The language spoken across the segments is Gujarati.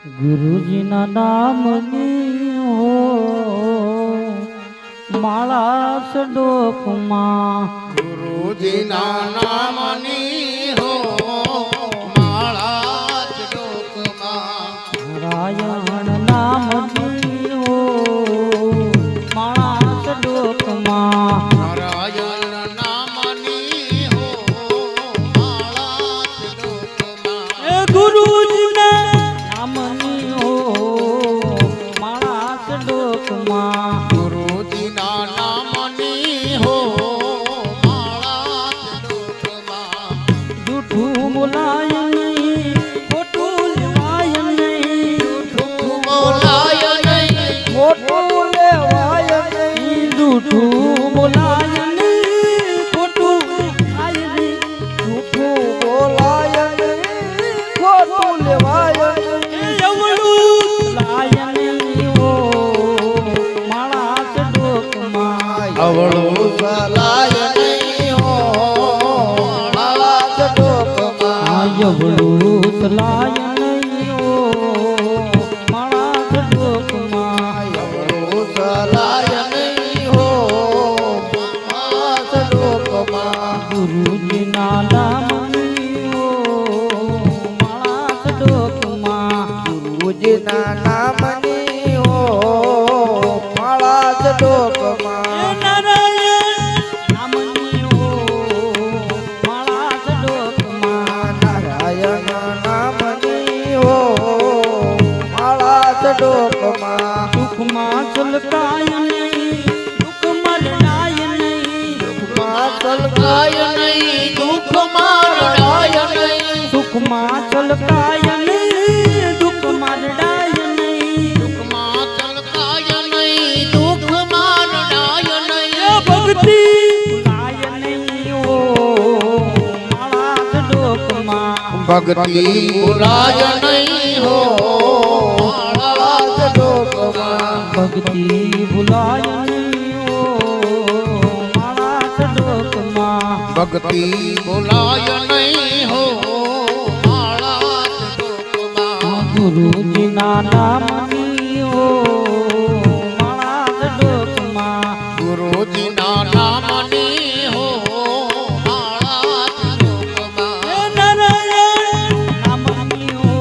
ગુરુજીના નામની હો માળા સડોકમાં, ગુરુજીના નામની હો માળા સડોકમાં, નારાયણ નામની હો માળા સડોકમાં, નારાયણ નામની હો માળા સડોકમાં, એ ગુરુજીના નામની હો માળા સડોકમાં, ગુરુજીના નામની હો માળા સડોકમાં, જૂઠું બોલાય નહીં, ખોટું લેવાય નહીં, જૂઠું બોલાય નહીં, ખોટું લેવાય નહીં, જૂઠું બોલાય નહીં, ખોટું લેવાય નહીં, જૂઠું બોલાય નહીં, ખોટું લેવાય નહીં, એવડું લાય નહીં હો માળા સડોકમાં, અવળું સલાય નહીં હો માળા સડોકમાં, એવડું લાય નહીં હો માળા સડોકમાં, અવળું સલાય નહીં હો માળા સડોકમાં, ગુરુજીના નામની હો માળા સડોકમાં, ગુરુજીના નામની હો માળા સડોકમાં, નારાયણ નામની હો માળા સડોકમાં, નારાયણ નામની હો માળા સડોકમાં, સુખમાં છલકાય નહીં, દુઃખ મરડાય નહીં, દુઃખમાં સલકાય નહીં, દુઃખમાં રડાય નહીં, સુખમાં છલકાય નહીં, દુઃખ મરડાય નહીં, દુઃખમાં સલકાય નહીં, દુઃખમાં રડાય નહીં, ભક્તિ ભૂલાય નહીં હો માળા સડોકમાં, ભક્તિ ભૂલાય નહીં હો માળા સડોકમાં, ભક્તિ ભૂલાય નહીં હો માળા સડોકમાં, ભક્તિ ભૂલાય નહીં હો માળા સડોકમાં, ગુરુજીના નામની હો માળા સડોકમાં, ગુરુજીના નામની હો માળા સડોકમાં, નારાયણ નામની હો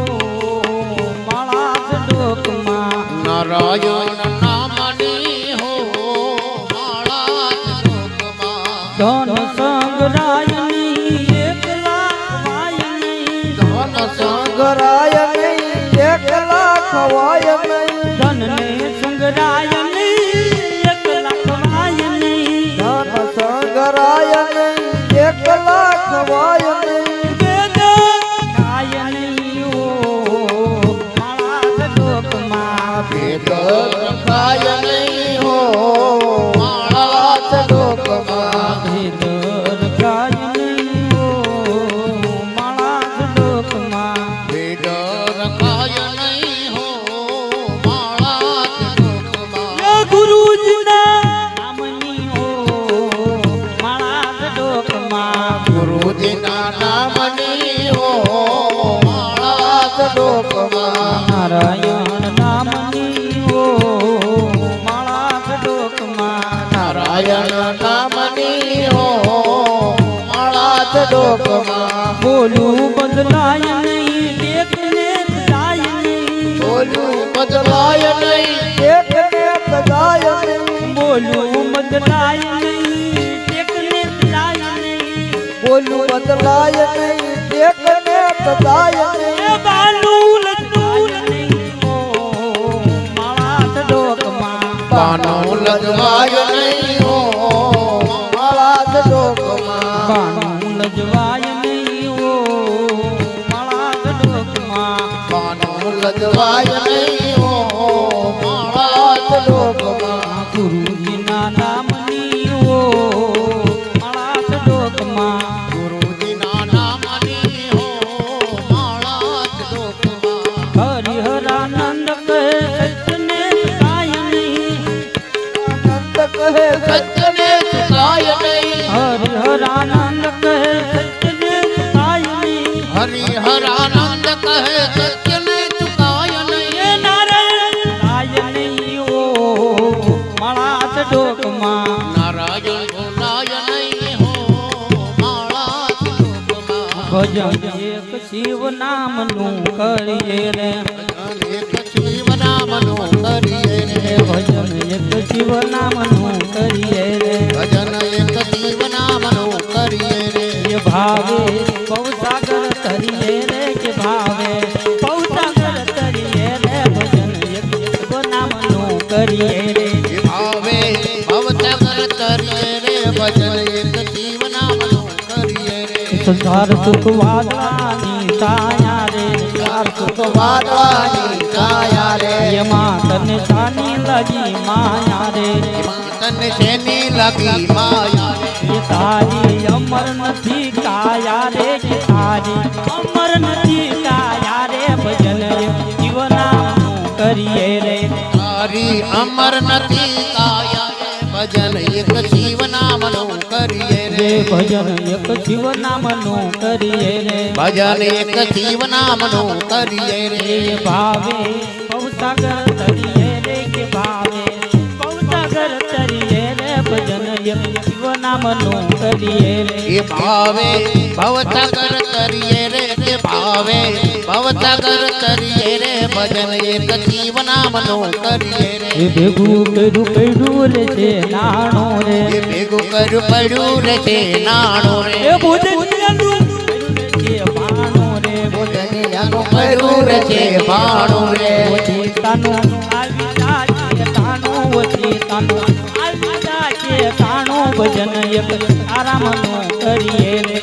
માળા સડોકમાં, નારાયણ નામની હો માળા સડોકમાં, ધન સંગરાય નહીં, એકલા ખવાય નહીં, ધન સંગરાય નહીં, એકલા ખવાય નહીં, ધનને સંગરાય નહીં, એકલા ખવાય નહીં, ધન સંગરાય નહીં, એકલા ખવાય નહીં, વેદ ગાય નહીં હો માળા સડોકમાં, વેદ રખાય નહીં હો માળા સડોકમાં, વેદ ગાય નહીં હો માળા સડોકમાં, વેદ રખાય નહીં હો માળા સડોકમાં, એ ગુરુજીના નામની હો માળા સડોકમાં, ગુરુજીના નામની હો માળા સડોકમાં, નારાયણ નામની હો માળા સડોકમાં, નારાયણ નામની હો માળા સડોકમાં, બોલું બદલાય નહીં, દેખને બદલાય નહીં, બોલું બદલાય નહીં, એકને બદલાય નહીં, બોલું બદલાય નહીં, દેખને બદલાય નહીં, બોલું બદલાય નહીં, એકને બદલાય નહીં, એ બાનું લજવાય નહીં હો માળા સડોકમાં, બાનું લજવાય નહીં હો માળા સડોકમાં, બાનું લજવાય નહીં હો માળા સડોકમાં, બાનું લજવાય નહીં હો માળા સડોકમાં, ગુરુજીના નામની હો માળા સડોકમાં, ગુરુજીના નામની હો માળા સડોકમાં, હરિહરાનંદ કહે સત્યને સુકાય નહીં, આનંદ કહે સત્યને સુકાય નહીં, હરિહરાનંદ કહે સત્યને સુકાય નહીં, હરિહરાનંદ કહે સત્યને ચુકાય નહીં, ભજન એક શિવ નામનું કરીએ રે ભજન એક શિવ નામનું કરીએ રે ભજન એક શિવ નામનું કરીએ રે ભજન એક શિવ નામનું કરીએ રે એ ભાવે પૌસાગર તરીએ રે કે ભાવે પૌસાગર તરીએ રે ભજન એક શિવ નામનું કરીએ રે એ ભાવે ભવસાગર તરીએ રે ભજન એક શિવ નામનું કરીએ રે સંસાર સુખ વાદળાની છાયા રે સંસાર સુખ વાદળાની છાયા રે એમાં તને શાની લાગી માયા રે તને શેની લાગી માયા રે એ તારી અમર નથી કાયા રે કે તારી અમર નથી કાયા રે ભજન શિવ નામનું કરીએ રે તારી અમર નથી કાયા રે ભજન એક શિવ નામનું કરીએ રે રે ભજન એક શિવ નામનું કરીએ રે ભજન એક શિવ નામનું કરીએ રે એ ભાવે પૌસાગર તરીએ રે કે ભાવે પૌસાગર તરીએ રે ભજન એક શિવ નામનું કરીએ રે એ ભાવે ભવસાગર તરીએ રે કે ભાવે ભવસાગર તરીએ રે ભજન એક શિવ નામનું કરીએ રે એ ભેગું કર્યું પડ્યું રે છે નાણો રે એ ભેગું કર્યું પડ્યું રે છે નાણો રે એ ભોજનિયાનું છે ભાણો રે ભોજનિયાનું પડ્યું રે છે ભાણું રે ઓછી તાનું આવી જાય તાનું ઓછી તાનું આવી જાય તાનું ભજન એક આરામનું કરીએ રે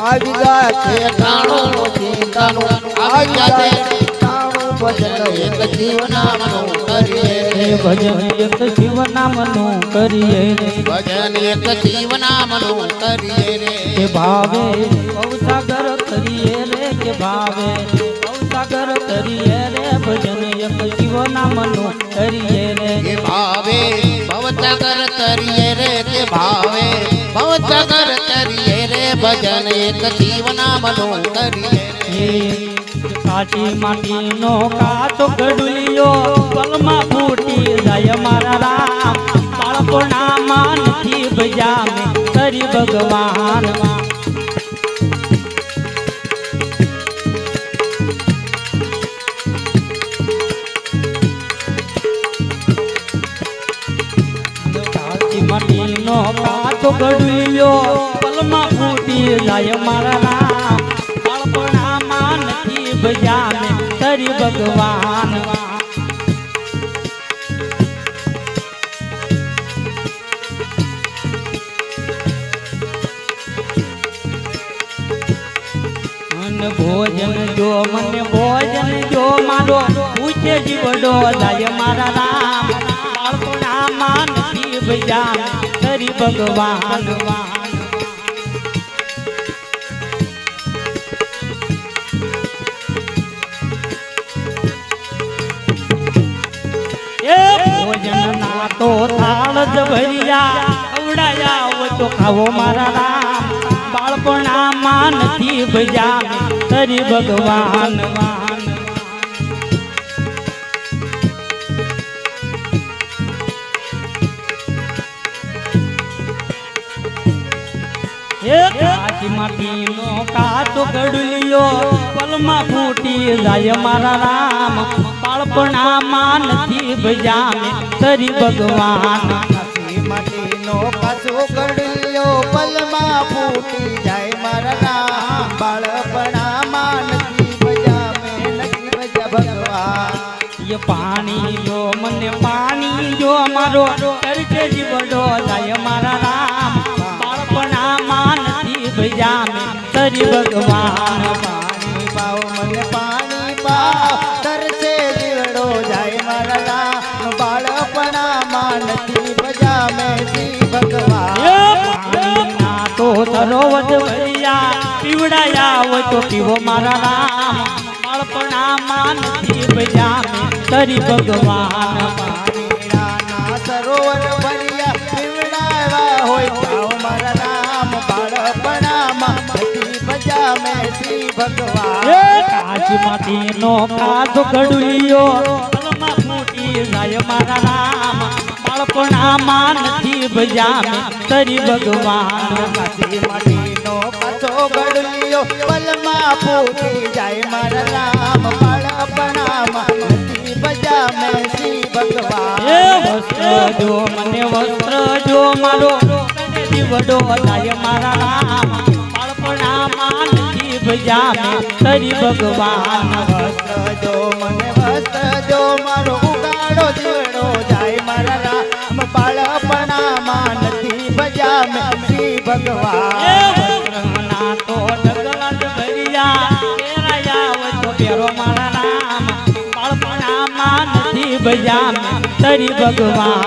આવી જાય છે તાણું ચિંતાનું આવી જાય છે તાણું ભજન એક શિવ નામનું કરીએ એ રે ભજન એક શિવ નામનું કરીએ રે ભજન એક શિવ નામનું કરીએ રે કે ભાવે પૌસાગર કરીએ રે કે ભાવે પૌસાગર કરીએ રે ભજન એક શિવ નામનું કરીએ રે કે ભાવે ભવસાગર તરીએ રે કે ભાવે ભવસાગર તરીએ રે ભજન એક શિવ નામનું કરીએ રે કાચી માટીનો કાચો ગડુલિયો પલમાં ફૂટી જાય મારા રામ બાળપણામાં નથી બજામે કરી ભગવાન કાચી માટીનો કાચો ગડુલિયો પલમાં ફૂટી જાય મારા રામ બાળપણામાં નથી બજામે કરી ભગવાન મને ભોજન જો મને ભોજન જો મારો પૂછે જીવડો જાય મારા રામ બાળપણામાં નથી બજામે કરી ભગવાન એ ભોજન ના તો થાળ જ ભર્યા અવડાયા હોય તો ખાવો મારા રામ બાળપણામાં નથી બજામે કરી ભગવાન એ કાચી માટીનો કાચો ગડુલિયો પલમાં ફૂટી જાય મારા રામ બાળપણામાં નથી બજામે કરી ભગવાન માટીનો કાચો ગડલિયો પલમાં ફૂટી જાય મારા નામ બાળપણામાં નથી બજામે નથી બજા ભગવાન એ પાણી જો મને પાણી જો મારો કરકે જીવડો જાય મારા રામ બાળપણામાં નથી બજામે કરી ભગવાન પાણી પાવ મને પાણી પાવ તરસે જીવડો જાય મારા નામ બાળપણામાં નથી બજામે શ્રી ભગવાન એ પાણીના તો સરોવર ભર્યા પીવડાયા હોય તો પીવો મારા રામ બાળપણામાં નથી બજામે કરી ભગવાન પાણીના સરોવર ભર્યા પીવડાવ્યા હોય પાવ મારા નામ બાળપણામાં નથી બજામે શ્રી ભગવાન એ કાચી માટીનો કાચો ગડુલિયો પલમાં ફૂટી જાય મારા રામ બાળપણામાં નથી બજામે કરી ભગવાન કાચી માટીનો કાચો ગડલિયો પલમાં ફૂટી જાય મારા રામ બાળપણામાં નથી બજામે શ્રી ભગવાન એ વસ્ત્ર જો મને વસ્ત્ર જો મારો તને દીવડો થાય મારા રામ બાળપણામાં નથી ભજામે તરી ભગવાન વસ્ત્ર જો મને વસ્ત્ર જો મારો ઉગાડો દીવડો જાય મારા રામ બાળપણામાં નથી બજામે શ્રી એ ભગવાન વસ્ત્રના તો ઢગલા જ ભર્યા પહેરાયા હોય તો પહેરો મારા રામ બાળપણામાં નથી ભજામે તરી ભગવાન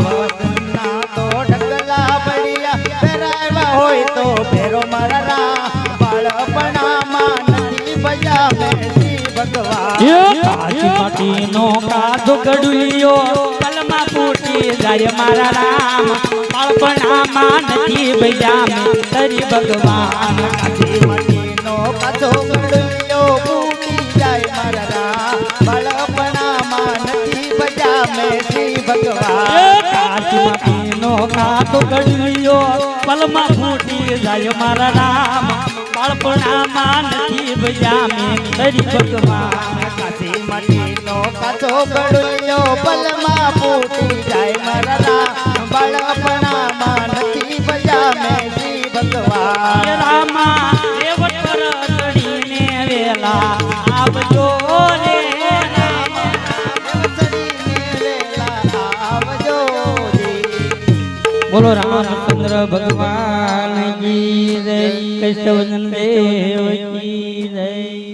વતનના તો ઢગલા પડ્યા પહેરાવ્યા હોય તો ફેરો મારા રામ બાળપણામાં નથી બજાવે શ્રી ભગવાન એ કાચી માટીનો કાદો ગડુલિયો પલમાં ફૂટી જાય મારા રામ બાળપણામાં નથી ભજામે તરી ભગવાન કાચી માટીનો કાચો ગડલિયો ફૂટી જાય મારા રામ બાળપણામાં નથી બજાવે શ્રી એ ભગવાન કાચી માટીનો કાદો ગડુલિયો પલમાં ફૂટી જાય મારા રામ બાળપણામાં નથી ભજામે તરી ભગવાન કાચી માટીનો કાચો ગડલિયો પલમાં ફૂટી જાય મારા રામ બાળપણામાં નથી બજાવે શ્રી હે ભગવાન રામા રેવટ પર ચડીને વેલા આવજો રે બોલો રામચંદ્ર ભગવાન કી જય કૃષ્ણ દેવ કી જય